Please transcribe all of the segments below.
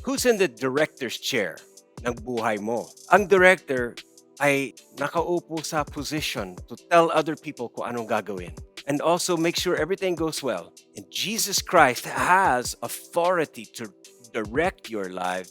Who's in the director's chair ng buhay mo? Ang director ay nakaupo sa position to tell other people kung anong gagawin. And also make sure everything goes well. And Jesus Christ has authority to direct your life,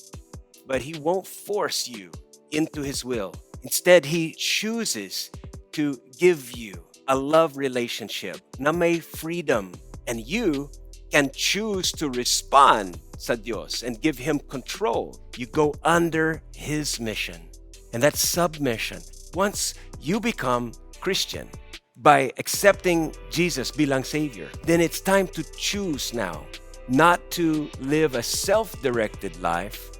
but he won't force you into his will. Instead, he chooses to give you a love relationship na may freedom, and you can choose to respond sa Dios and give him control. You go under his mission, and that's submission. Once you become Christian by accepting Jesus bilang Savior, then it's time to choose now not to live a self-directed life,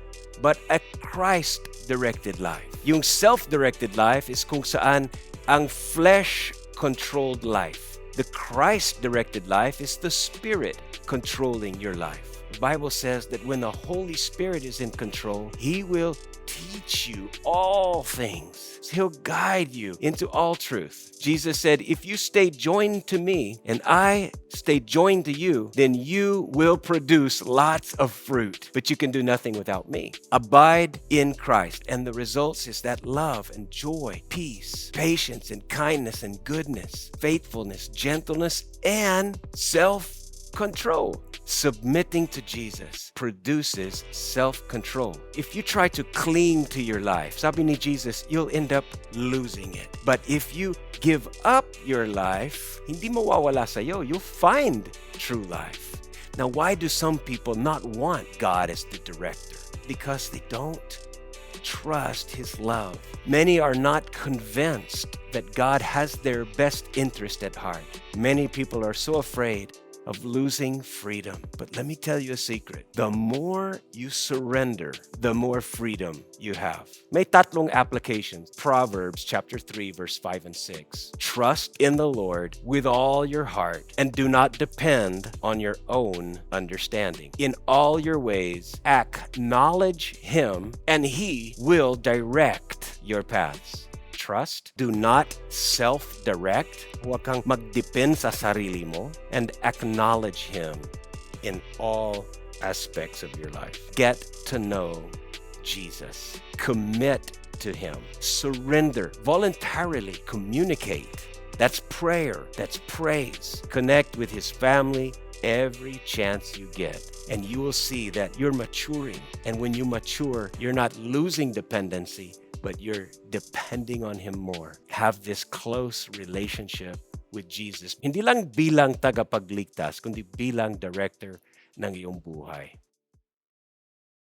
but a Christ-directed life. Yung self-directed life is kung saan ang flesh-controlled life. The Christ-directed life is the Spirit controlling your life. The Bible says that when the Holy Spirit is in control, He will teach you all things. He'll guide you into all truth. Jesus said, if you stay joined to me and I stay joined to you, then you will produce lots of fruit. But you can do nothing without me. Abide in Christ. And the results is that love and joy, peace, patience and kindness and goodness, faithfulness, gentleness, and self-control. Submitting to Jesus produces self-control. If you try to cling to your life, sabi ni Jesus, you'll end up losing it. But if you give up your life, hindi mawawala sa'yo. You'll find true life. Now, why do some people not want God as the director? Because they don't trust His love. Many are not convinced that God has their best interest at heart. Many people are so afraid of losing freedom. But let me tell you a secret. The more you surrender, the more freedom you have. May tatlong applications. Proverbs chapter 3, verse 5 and 6. Trust in the Lord with all your heart and do not depend on your own understanding. In all your ways, acknowledge Him and He will direct your paths. Trust. Do not self-direct. Huwag kang magdepend sa sarili mo. And acknowledge Him in all aspects of your life. Get to know Jesus. Commit to Him. Surrender. Voluntarily communicate. That's prayer. That's praise. Connect with His family every chance you get. And you will see that you're maturing. And when you mature, you're not losing dependency, but you're depending on Him more. Have this close relationship with Jesus. Hindi lang bilang tagapagligtas, kundi bilang director ng iyong buhay.